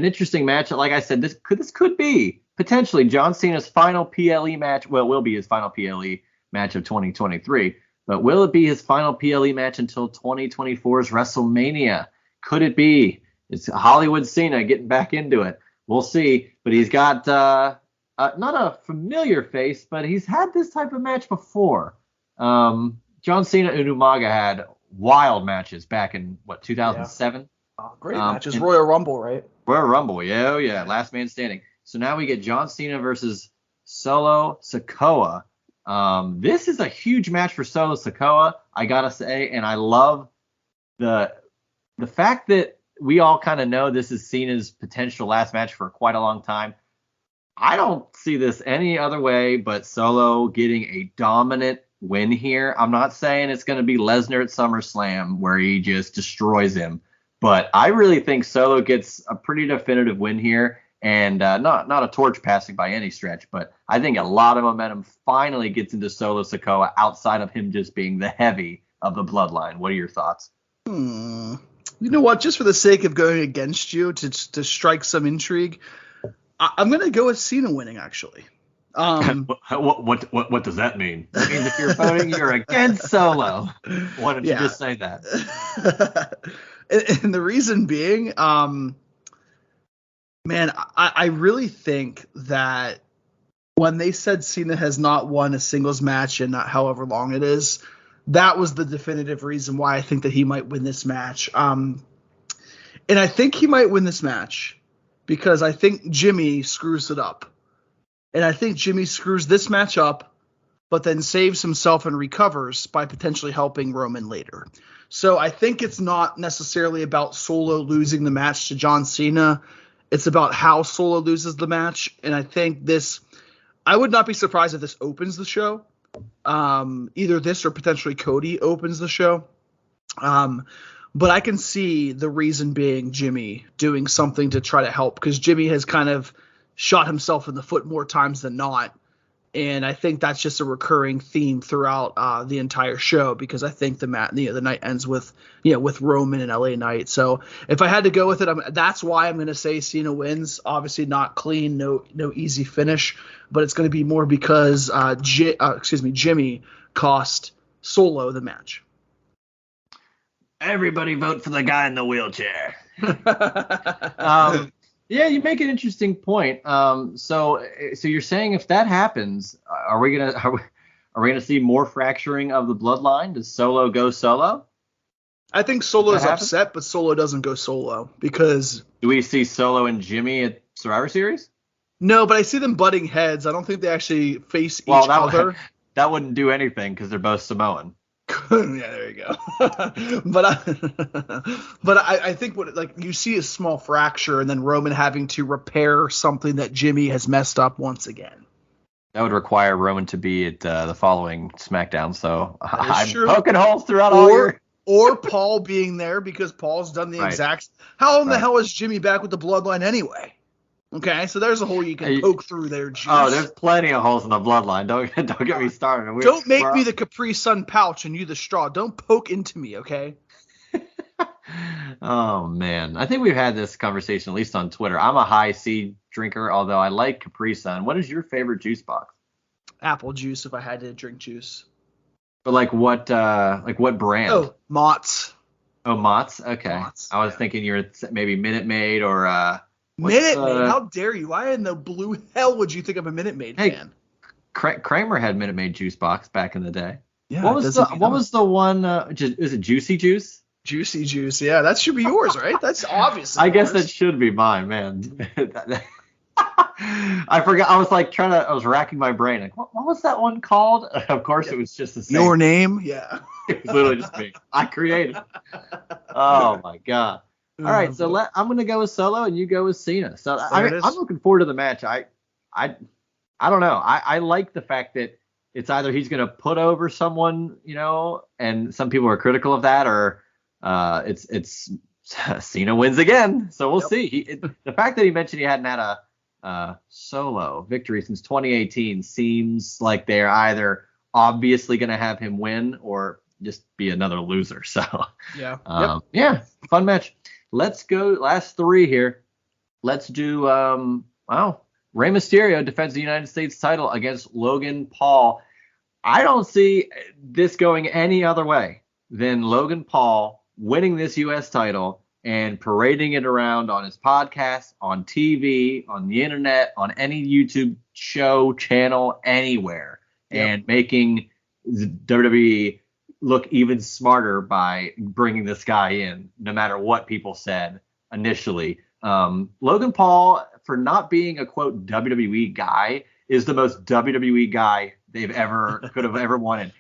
interesting match. Like I said, this could be potentially John Cena's final PLE match. Well, it will be his final PLE match of 2023. But will it be his final PLE match until 2024's WrestleMania? Could it be? It's Hollywood Cena getting back into it. We'll see. But he's got not a familiar face, but he's had this type of match before. John Cena and Umaga had wild matches back in, 2007? Yeah. Great matches. Royal Rumble, right? Royal Rumble, yeah. Last man standing. So now we get John Cena versus Solo Sikoa. This is a huge match for Solo Sikoa, I gotta say, and I love the fact that we all kind of know this is Cena's potential last match for quite a long time. I don't see this any other way but Solo getting a dominant win here. I'm not saying it's going to be Lesnar at SummerSlam where he just destroys him, but I really think Solo gets a pretty definitive win here. And not a torch passing by any stretch, but I think a lot of momentum finally gets into Solo Sikoa outside of him just being the heavy of the bloodline. What are your thoughts? You know what? Just for the sake of going against you to strike some intrigue, I'm going to go with Cena winning, actually. What does that mean? It means if you're voting, you're against Solo. Why don't you Yeah. just say that? And the reason being, man, I really think that when they said Cena has not won a singles match in however long it is, that was the definitive reason why I think that he might win this match. And I think he might win this match because I think Jimmy screws it up. And I think Jimmy screws this match up, but then saves himself and recovers by potentially helping Roman later. So I think it's not necessarily about Solo losing the match to John Cena. It's about how Solo loses the match. And I think I would not be surprised if this opens the show. Either this or potentially Cody opens the show. But I can see the reason being Jimmy doing something to try to help, because Jimmy has kind of shot himself in the foot more times than not. And I think that's just a recurring theme throughout the entire show, because I think the night ends with Roman and LA Knight. So if I had to go with it, that's why I'm going to say Cena wins. Obviously not clean, no easy finish, but it's going to be more because Jimmy cost Solo the match. Everybody vote for the guy in the wheelchair. Yeah, you make an interesting point. So you're saying if that happens, are we gonna see more fracturing of the bloodline? Does Solo go solo? I think Solo's upset, but Solo doesn't go solo because. Do we see Solo and Jimmy at Survivor Series? No, but I see them butting heads. I don't think they actually face each other. That wouldn't do anything because they're both Samoan. Yeah, there you go. but I think you see a small fracture and then Roman having to repair something that Jimmy has messed up once again. That would require Roman to be at the following SmackDown. So I'm true. poking holes throughout all your. Or Paul being there because Paul's done the exact. How in the hell is Jimmy back with the bloodline anyway? Okay, so there's a hole you can poke through there, Juice. Oh, there's plenty of holes in the bloodline. Don't get me started. Don't make me the Capri Sun pouch and you the straw. Don't poke into me, okay? Oh, man. I think we've had this conversation, at least on Twitter. I'm a high C drinker, although I like Capri Sun. What is your favorite juice box? Apple juice, if I had to drink juice. But what brand? Oh, Mott's. Oh, Mott's? Okay. Mott's, I was thinking you were maybe Minute Maid or Minute Maid? How dare you? Why in the blue hell would you think I'm a Minute Maid fan? Kramer had Minute Maid juice box back in the day. Yeah. What was the one? Is it Juicy Juice? Juicy Juice. Yeah, that should be yours, right? That's obviously. I guess that should be mine, man. I forgot. I was racking my brain. Like, what was that one called? Of course, it was just the same. Your name? Yeah. It was literally just me. I created it. Oh my god. All right, so I'm gonna go with Solo and you go with Cena. So I'm looking forward to the match. I don't know. I like the fact that it's either he's gonna put over someone, and some people are critical of that, or it's Cena wins again. So we'll see. The fact that he mentioned he hadn't had a solo victory since 2018 seems like they're either obviously gonna have him win or just be another loser. So yeah, fun match. Let's go. Last three here. Let's do, Rey Mysterio defends the United States title against Logan Paul. I don't see this going any other way than Logan Paul winning this U.S. title and parading it around on his podcast, on TV, on the internet, on any YouTube show, channel, anywhere, and making WWE look even smarter by bringing this guy in, no matter what people said initially. Logan Paul, for not being a quote WWE guy, is the most WWE guy could have ever wanted.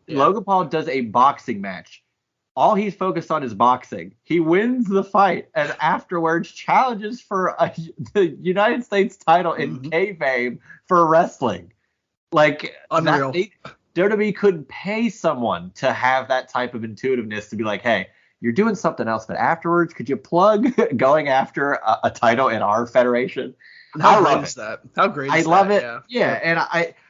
Yeah. Logan Paul does a boxing match. All he's focused on is boxing. He wins the fight and afterwards challenges for the United States title in kayfabe for wrestling. Like, unreal. WWE couldn't pay someone to have that type of intuitiveness to be like, hey, you're doing something else, but afterwards, could you plug going after a title in our federation? How great is that? How great is that? I love it. Yeah. And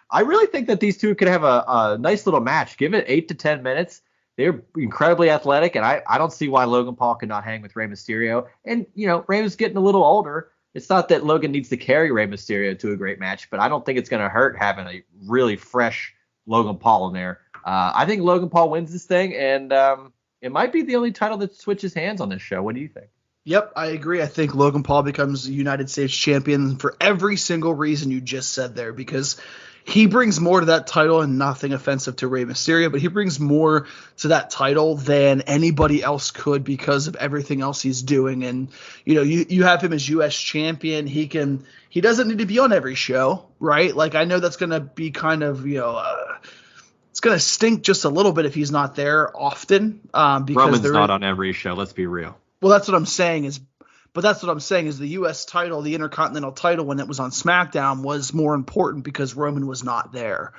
I really think that these two could have a nice little match. Give it 8 to 10 minutes. They're incredibly athletic, and I don't see why Logan Paul could not hang with Rey Mysterio. And, Rey was getting a little older. It's not that Logan needs to carry Rey Mysterio to a great match, but I don't think it's going to hurt having a really fresh Logan Paul in there. I think Logan Paul wins this thing, and it might be the only title that switches hands on this show. What do you think? Yep, I agree. I think Logan Paul becomes the United States champion for every single reason you just said there, because he brings more to that title, and nothing offensive to Rey Mysterio, but he brings more to that title than anybody else could because of everything else he's doing. And, you have him as U.S. champion. He doesn't need to be on every show, right? Like, I know that's going to be kind of, it's going to stink just a little bit if he's not there often. Because Roman's not on every show. Let's be real. Well, that's what I'm saying is the U.S. title, the Intercontinental title, when it was on SmackDown, was more important because Roman was not there.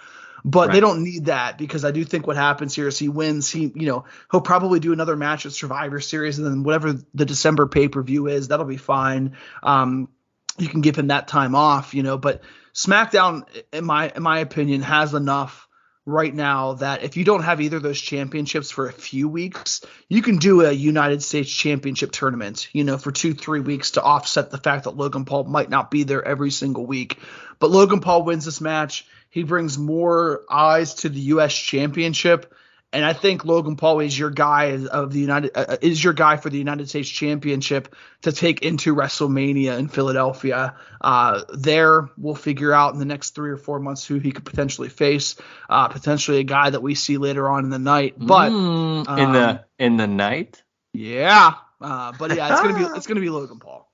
But Right. They don't need that, because I do think what happens here is he wins. He'll probably do another match at Survivor Series, and then whatever the December pay-per-view is, that'll be fine. You can give him that time off, but SmackDown, in my opinion, has enough right now that if you don't have either of those championships for a few weeks, you can do a United States Championship tournament, for 2-3 weeks to offset the fact that Logan Paul might not be there every single week. But Logan Paul wins this match. He brings more eyes to the U.S. Championship. And I think Logan Paul is your guy for the United States Championship to take into WrestleMania in Philadelphia. There, we'll figure out in the next 3 or 4 months who he could potentially face. Potentially a guy that we see later on in the night. But in the night, yeah. But yeah, it's gonna be Logan Paul.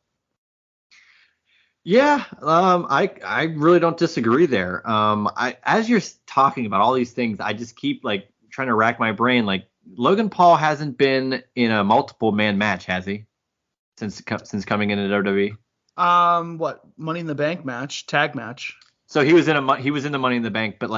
Yeah, I really don't disagree there. As you're talking about all these things, I just keep trying to rack my brain. Logan Paul hasn't been in a multiple man match, has he? Since coming into WWE? What, Money in the Bank match, tag match? So he was in the Money in the Bank, but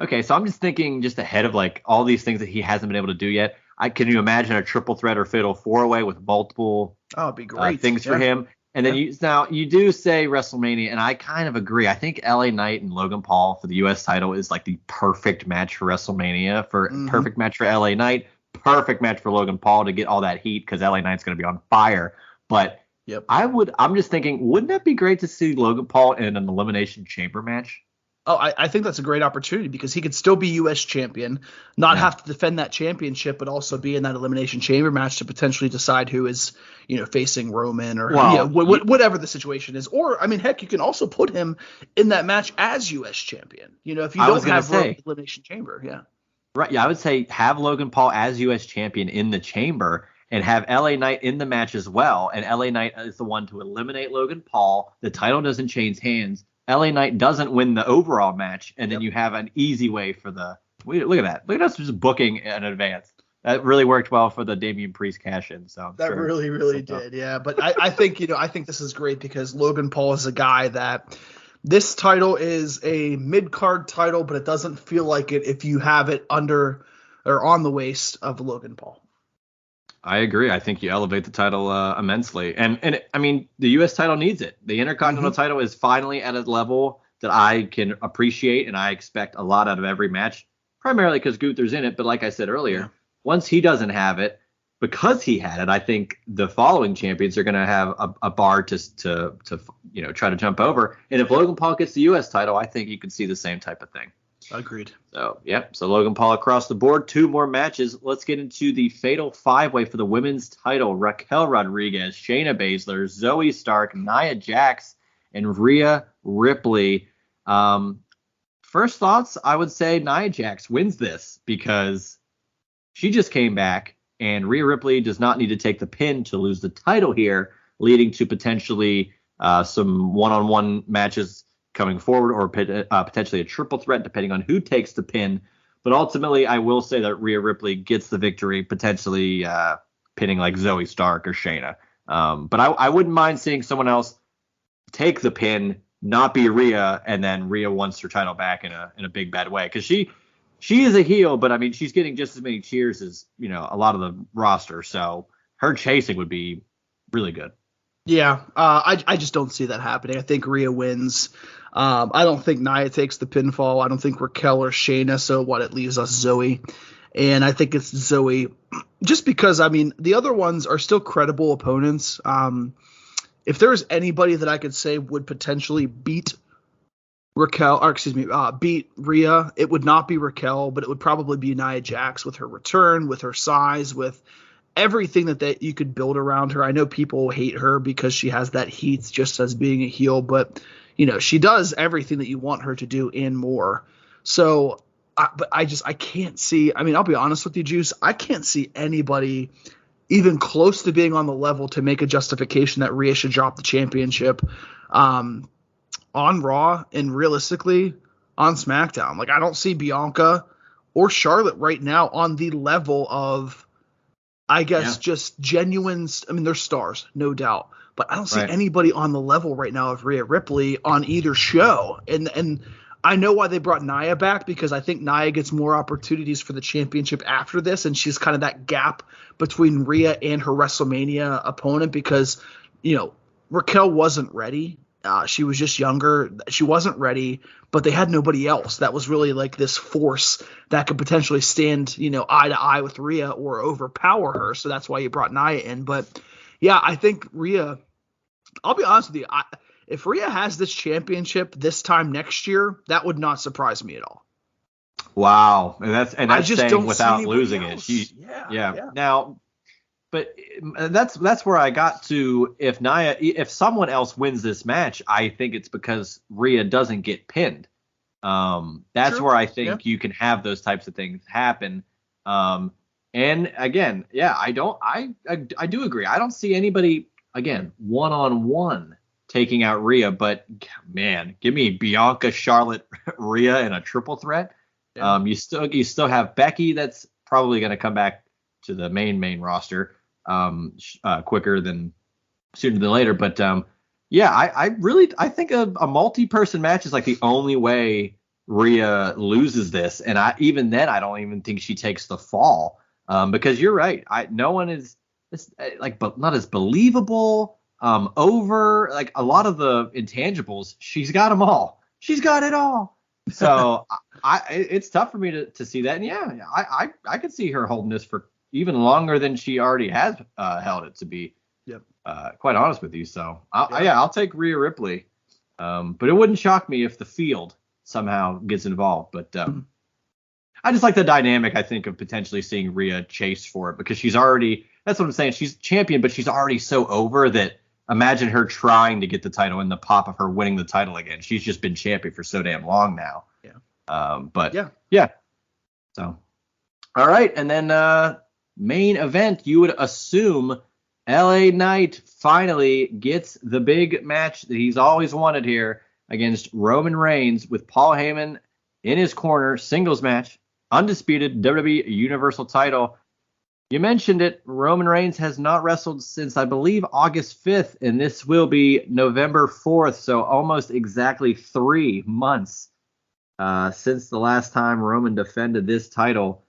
okay, so I'm just thinking just ahead of all these things that he hasn't been able to do yet. Can you imagine a triple threat or fatal 4-way with multiple it'd be great. things for him? And then you do say WrestleMania, and I kind of agree. I think LA Knight and Logan Paul for the U.S. title is the perfect match for WrestleMania. Perfect match for LA Knight, perfect match for Logan Paul to get all that heat, because LA Knight's going to be on fire. But yep. I'm just thinking, wouldn't that be great to see Logan Paul in an Elimination Chamber match? Oh, I think that's a great opportunity, because he could still be U.S. champion, not have to defend that championship, but also be in that Elimination Chamber match to potentially decide who is, facing Roman or whatever the situation is. Or, heck, you can also put him in that match as U.S. champion. If you don't have Elimination Chamber, yeah. Right, yeah, I would say have Logan Paul as U.S. champion in the chamber and have LA Knight in the match as well. And LA Knight is the one to eliminate Logan Paul. The title doesn't change hands. LA Knight doesn't win the overall match, and then you have an easy way for the – look at that. Look at us just booking in advance. That really worked well for the Damian Priest cash-in. So that really, really did, yeah. But I think, I think this is great, because Logan Paul is a guy that this title is a mid-card title, but it doesn't feel like it if you have it under or on the waist of Logan Paul. I agree. I think you elevate the title immensely. And the U.S. title needs it. The Intercontinental title is finally at a level that I can appreciate, and I expect a lot out of every match, primarily because Gunther's in it. But like I said earlier, once he doesn't have it, because he had it, I think the following champions are going to have a bar to try to jump over. And if Logan Paul gets the U.S. title, I think you could see the same type of thing. Agreed. So Logan Paul across the board. 2 more matches. Let's get into the fatal 5-way for the women's title. Raquel Rodriguez, Shayna Baszler, Zoe Stark, Nia Jax, and Rhea Ripley. First thoughts, I would say Nia Jax wins this, because she just came back, and Rhea Ripley does not need to take the pin to lose the title here, leading to potentially some one-on-one matches coming forward, or potentially a triple threat, depending on who takes the pin. But ultimately, I will say that Rhea Ripley gets the victory, potentially pinning Zoe Stark or Shayna. But I wouldn't mind seeing someone else take the pin, not be Rhea, and then Rhea wants her title back in a big bad way, because she is a heel, but she's getting just as many cheers as a lot of the roster. So her chasing would be really good. Yeah, I just don't see that happening. I think Rhea wins. I don't think Nia takes the pinfall. I don't think Raquel or Shayna. So it leaves us Zoe. And I think it's Zoe just because, the other ones are still credible opponents. if there's anybody that I could say would potentially beat beat Rhea, it would not be Raquel, but it would probably be Nia Jax with her return, with her size, with everything that you could build around her. I know people hate her because she has that heat just as being a heel, but she does everything that you want her to do and more. So, but I can't see. I mean, I'll be honest with you, Juice. I can't see anybody even close to being on the level to make a justification that Rhea should drop the championship on Raw and realistically on SmackDown. Like, I don't see Bianca or Charlotte right now on the level of, I guess, just genuine. I mean, they're stars, no doubt, but I don't see anybody on the level right now of Rhea Ripley on either show. And I know why they brought Nia back, because I think Nia gets more opportunities for the championship after this, and she's kind of that gap between Rhea and her WrestleMania opponent, because Raquel wasn't ready. She was just younger. She wasn't ready, but they had nobody else that was really like this force that could potentially stand, eye to eye with Rhea or overpower her. So that's why you brought Nia in. But yeah, I think Rhea, I'll be honest with you. If Rhea has this championship this time next year, that would not surprise me at all. Wow. And that's just saying don't without losing else. it. Yeah. Now, but that's where I got to. If someone else wins this match, I think it's because Rhea doesn't get pinned. That's True. where I think you can have those types of things happen. And again, I do agree. I don't see anybody, again, one-on-one taking out Rhea, but man, give me Bianca, Charlotte, Rhea in a triple threat. Yeah. You still have Becky that's probably going to come back to the main roster quicker than sooner than later. But I think a multi-person match is like the only way Rhea loses this. And even then, I don't even think she takes the fall because you're right. No one is but not as believable. Over like a lot of the intangibles, she's got them all. She's got it all. So it's tough for me to see that. And I could see her holding this for even longer than she already has held it, to be quite honest with you. So I'll take Rhea Ripley. But it wouldn't shock me if the field somehow gets involved. But I just like the dynamic, I think, of potentially seeing Rhea chase for it, because she's already, that's what I'm saying. She's champion, but she's already so over that imagine her trying to get the title and the pop of her winning the title again. She's just been champion for so damn long now. Yeah. So, all right. And then main event, you would assume LA Knight finally gets the big match that he's always wanted here against Roman Reigns, with Paul Heyman in his corner, singles match, undisputed WWE Universal title. You mentioned it. Roman Reigns has not wrestled since, I believe, August 5th, and this will be November 4th, so almost exactly 3 months since the last time Roman defended this title.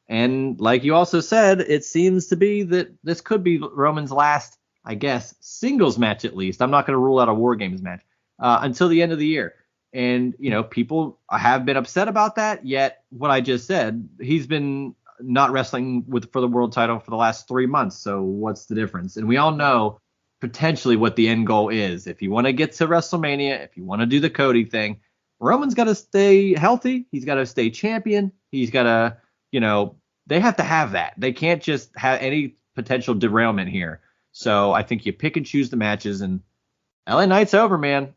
And like you also said, it seems to be that this could be Roman's last, I guess, singles match at least. I'm not going to rule out a War Games match until the end of the year. And, people have been upset about that, yet what I just said, he's been not wrestling for the world title for the last 3 months. So what's the difference? And we all know potentially what the end goal is. If you want to get to WrestleMania, if you want to do the Cody thing, Roman's got to stay healthy. He's got to stay champion. He's got to, they have to have that. They can't just have any potential derailment here. So I think you pick and choose the matches, and LA Knight's over, man.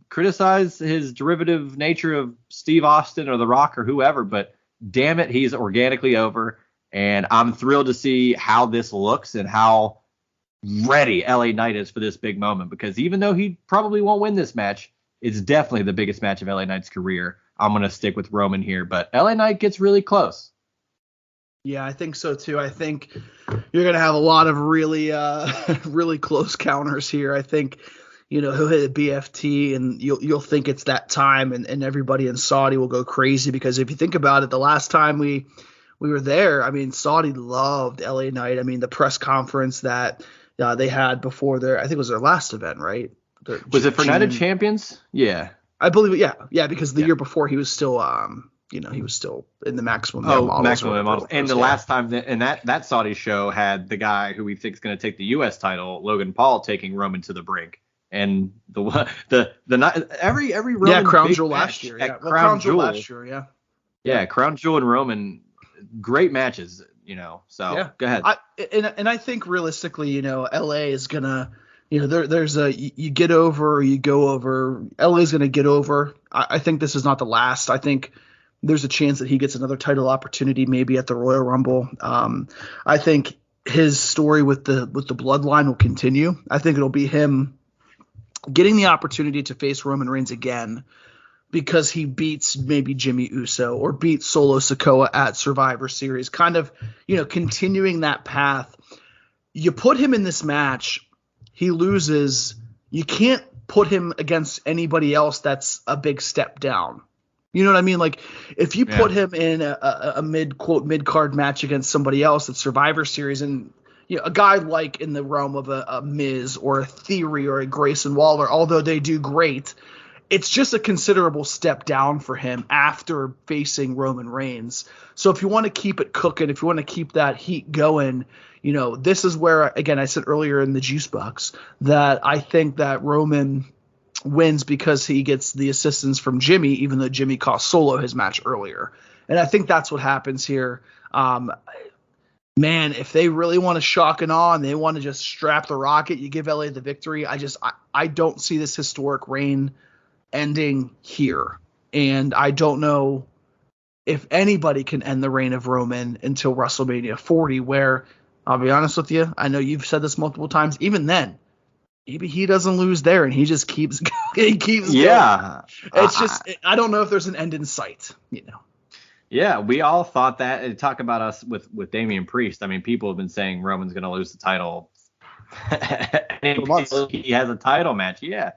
Criticize his derivative nature of Steve Austin or The Rock or whoever, but damn it, he's organically over. And I'm thrilled to see how this looks and how ready LA Knight is for this big moment, because even though he probably won't win this match, it's definitely the biggest match of LA Knight's career. I'm going to stick with Roman here, but LA Knight gets really close. Yeah, I think so too. I think you're going to have a lot of really, really close counters here. I think, he'll hit a BFT and you'll think it's that time, and everybody in Saudi will go crazy, because if you think about it, the last time we were there, I mean, Saudi loved LA Knight. I mean, the press conference that they had before I think it was their last event, right? Was it for Night of Champions? Yeah. I believe it. Yeah, because the year before he was still he was still in the Maximum Male Oh, Models. Maximum Male Models. And the last time that Saudi show had the guy who we think is going to take the U.S. title, Logan Paul, taking Roman to the brink. And every Roman Crown Jewel last year. Yeah, Crown Jewel last year. Yeah, Crown Jewel and Roman, great matches. So Go ahead. I think realistically, LA is gonna, there's you get over or you go over. LA is gonna get over. I think this is not the last. I think there's a chance that he gets another title opportunity, maybe at the Royal Rumble. I think his story with the bloodline will continue. I think it'll be him getting the opportunity to face Roman Reigns again, because he beats maybe Jimmy Uso or beats Solo Sikoa at Survivor Series, kind of, continuing that path. You put him in this match, he loses. You can't put him against anybody else that's a big step down. You know what I mean? Like, if you put him in a mid-card match against somebody else at Survivor Series, and a guy like in the realm of a Miz or a Theory or a Grayson Waller, although they do great, it's just a considerable step down for him after facing Roman Reigns. So if you want to keep it cooking, if you want to keep that heat going, this is where, again, I said earlier in the Juice Box that I think that Roman wins because he gets the assistance from Jimmy, even though Jimmy cost Solo his match earlier. And I think that's what happens here. Man, if they really want to shock and awe and they want to just strap the rocket, you give LA the victory. I don't see this historic reign ending here. And I don't know if anybody can end the reign of Roman until WrestleMania 40, where, I'll be honest with you, I know you've said this multiple times, even then, maybe he doesn't lose there and he just keeps going. Yeah. It's just, I don't know if there's an end in sight, Yeah, we all thought that. And talk about us with Damian Priest. I mean, people have been saying Roman's going to lose the title. He has a title match. Yeah.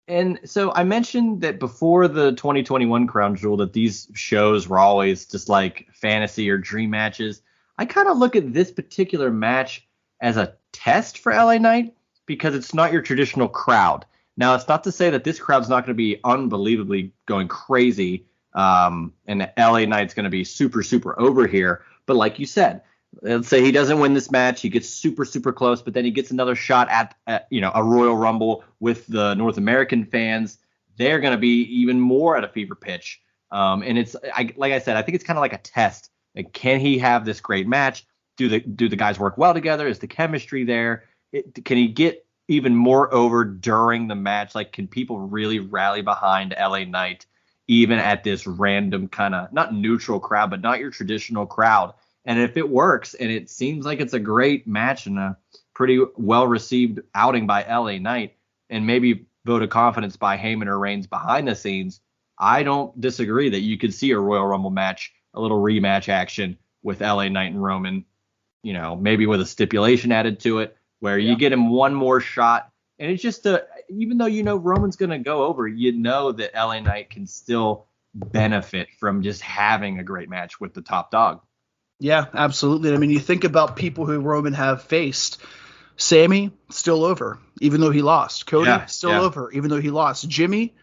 And so I mentioned that before the 2021 Crown Jewel that these shows were always just like fantasy or dream matches. I kind of look at this particular match as a test for LA Knight because it's not your traditional crowd. Now, it's not to say that this crowd's not going to be unbelievably going crazy and LA Knight's going to be super, super over here. But like you said, let's say he doesn't win this match. He gets super, super close, but then he gets another shot at a Royal Rumble with the North American fans. They're going to be even more at a fever pitch. And it's like I said, I think it's kind of like a test. Like, can he have this great match? Do the guys work well together? Is the chemistry there? Can he get even more over during the match? Like, can people really rally behind LA Knight even at this random kind of not neutral crowd, but not your traditional crowd? And if it works and it seems like it's a great match and a pretty well-received outing by LA Knight and maybe vote of confidence by Heyman or Reigns behind the scenes, I don't disagree that you could see a Royal Rumble match, a little rematch action with LA Knight and Roman, maybe with a stipulation added to it where you get him one more shot. And it's just even though Roman's going to go over, that LA Knight can still benefit from just having a great match with the top dog. Yeah, absolutely. I mean, you think about people who Roman have faced. Sammy, still over, even though he lost. Cody, still over, even though he lost. Jay,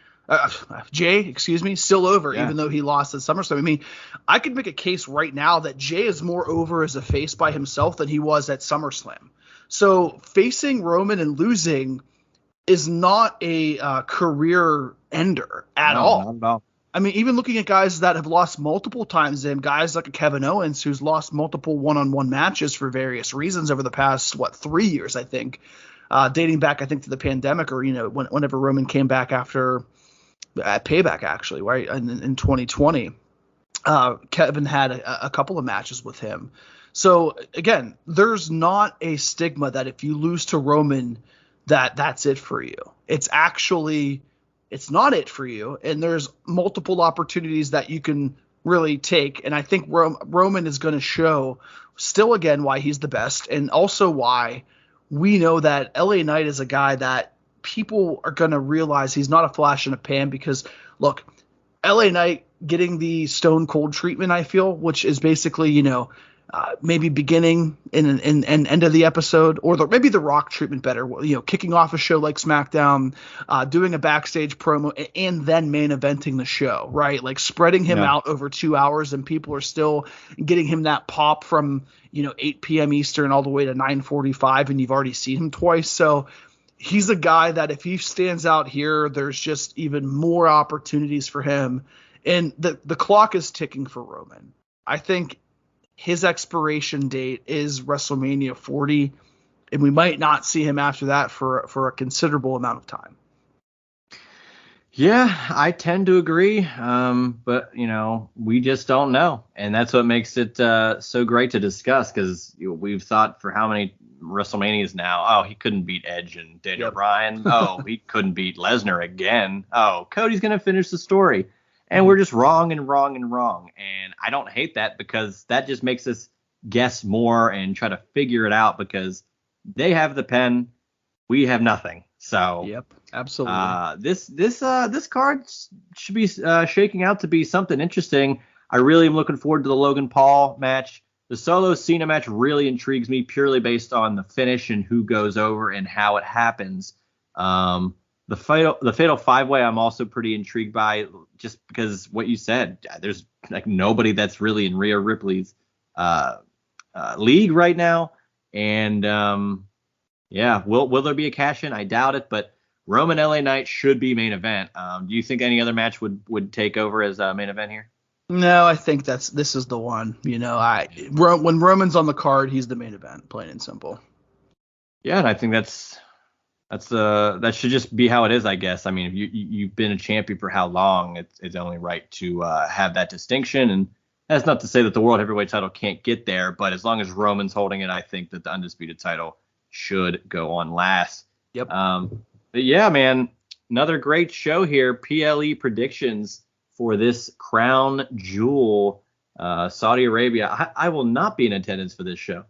still over, even though he lost at SummerSlam. I mean, I could make a case right now that Jay is more over as a face by himself than he was at SummerSlam. So facing Roman and losing is not a career ender at all. Not at all. I mean, even looking at guys that have lost multiple times, and guys like Kevin Owens, who's lost multiple one-on-one matches for various reasons over the past, 3 years, I think, dating back, I think, to the pandemic or, whenever Roman came back after Payback, actually, right, in 2020. Kevin had a couple of matches with him. So, again, there's not a stigma that if you lose to Roman, that's it for you. It's actually – it's not it for you, and there's multiple opportunities that you can really take, and I think Roman is going to show still again why he's the best, and also why we know that LA Knight is a guy that people are going to realize he's not a flash in a pan because, look, LA Knight getting the Stone Cold treatment, I feel, which is basically, maybe beginning and end of the episode, or maybe the Rock treatment better. Kicking off a show like SmackDown, doing a backstage promo, and then main eventing the show, right? Like spreading him out over 2 hours, and people are still getting him that pop from 8 p.m. Eastern all the way to 9:45, and you've already seen him twice. So he's a guy that if he stands out here, there's just even more opportunities for him. And the clock is ticking for Roman. I think his expiration date is WrestleMania 40, and we might not see him after that for a considerable amount of time. Yeah, I tend to agree, but we just don't know, and that's what makes it so great to discuss, because we've thought for how many WrestleManias now, oh, he couldn't beat Edge and Daniel Bryan, oh, he couldn't beat Lesnar again, oh, Cody's gonna finish the story, and we're just wrong and wrong and wrong, and I don't hate that, because that just makes us guess more and try to figure it out, because they have the pen, we have nothing. So yep, absolutely. This card should be shaking out to be something interesting. I really am looking forward to the Logan Paul match. The Solo Cena match really intrigues me, purely based on the finish and who goes over and how it happens. The Fatal 5-Way I'm also pretty intrigued by, just because what you said. There's like nobody that's really in Rhea Ripley's league right now, and yeah, will there be a cash-in? I doubt it, but Roman LA Knight should be main event. Do you think any other match would take over as a main event here? No, I think this is the one. When Roman's on the card, he's the main event, plain and simple. Yeah, and I think that should just be how it is, I guess. I mean, if you've been a champion for how long, it's only right to have that distinction. And that's not to say that the World Heavyweight title can't get there, but as long as Roman's holding it, I think that the undisputed title should go on last. Yep. But yeah, man, another great show here. PLE predictions for this crown jewel, Saudi Arabia. I will not be in attendance for this show,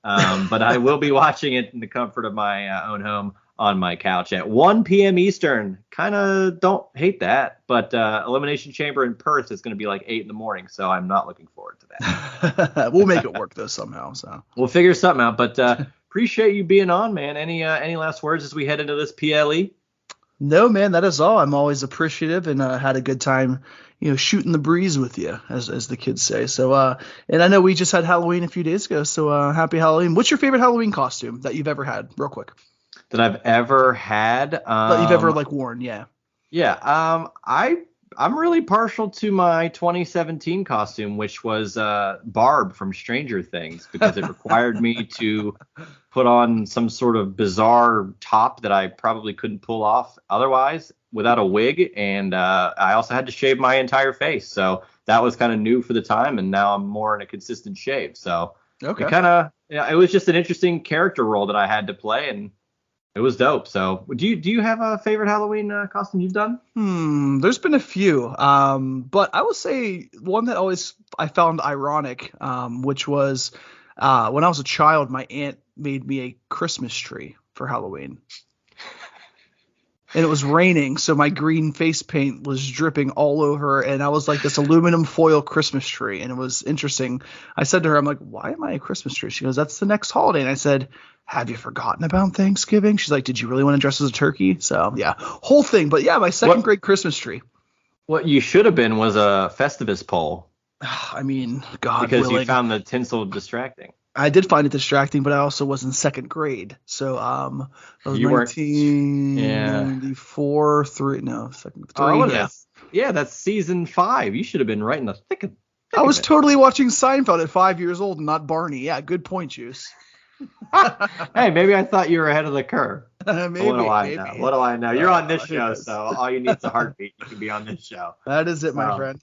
but I will be watching it in the comfort of my own home on my couch at 1 p.m. Eastern. Kind of don't hate that, but Elimination Chamber in Perth is going to be like 8 in the morning, so I'm not looking forward to that. We'll make it work though somehow. So we'll figure something out, but appreciate you being on, man. Any last words as we head into this PLE? No, man, that is all. I'm always appreciative, and had a good time, shooting the breeze with you, as the kids say. So, and I know we just had Halloween a few days ago, so happy Halloween. What's your favorite Halloween costume that you've ever had, real quick? That I've ever had? That you've ever worn, yeah. Yeah, I'm really partial to my 2017 costume, which was Barb from Stranger Things, because it required me to put on some sort of bizarre top that I probably couldn't pull off otherwise without a wig, and I also had to shave my entire face, so that was kind of new for the time, and now I'm more in a consistent shave. So okay, it was just an interesting character role that I had to play, and it was dope. So do you have a favorite Halloween costume you've done? There's been a few, but I will say one that I found ironic, which was when I was a child, my aunt made me a Christmas tree for Halloween. And it was raining, so my green face paint was dripping all over, and I was like this aluminum foil Christmas tree, and it was interesting. I said to her, I'm like, why am I a Christmas tree? She goes, that's the next holiday. And I said, have you forgotten about Thanksgiving? She's like, did you really want to dress as a turkey? So, yeah, whole thing. But, yeah, my second grade Christmas tree. What you should have been was a Festivus pole. I mean, God because willing. You found the tinsel distracting. I did find it distracting, but I also was in second grade. So I was 1994, second 3. Oh, yeah, that's season 5. You should have been right in the thick of it. I was totally watching Seinfeld at 5 years old, and not Barney. Yeah, good point, Juice. Hey, maybe I thought you were ahead of the curve. Maybe, what do I know? What do I know? You're on this show, so all you need is a heartbeat. You can be on this show. That is it, my friend.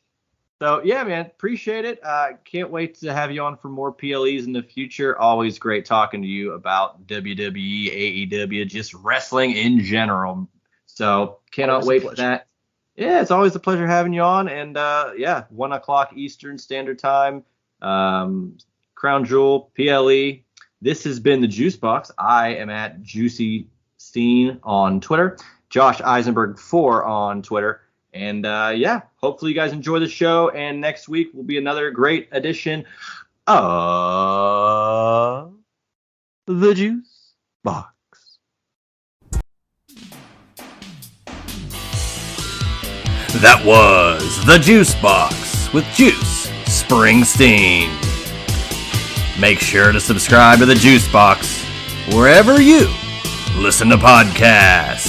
So, yeah, man, appreciate it. Can't wait to have you on for more PLEs in the future. Always great talking to you about WWE, AEW, just wrestling in general. So, cannot wait for that. Yeah, it's always a pleasure having you on. And, 1 o'clock Eastern Standard Time, Crown Jewel, PLE. This has been the Juice Box. I am at Juicy Steen on Twitter, Josh Isenberg 4 on Twitter. And hopefully you guys enjoy the show. And next week will be another great edition the Juice Box. That was The Juice Box with Juice Springsteen. Make sure to subscribe to The Juice Box wherever you listen to podcasts.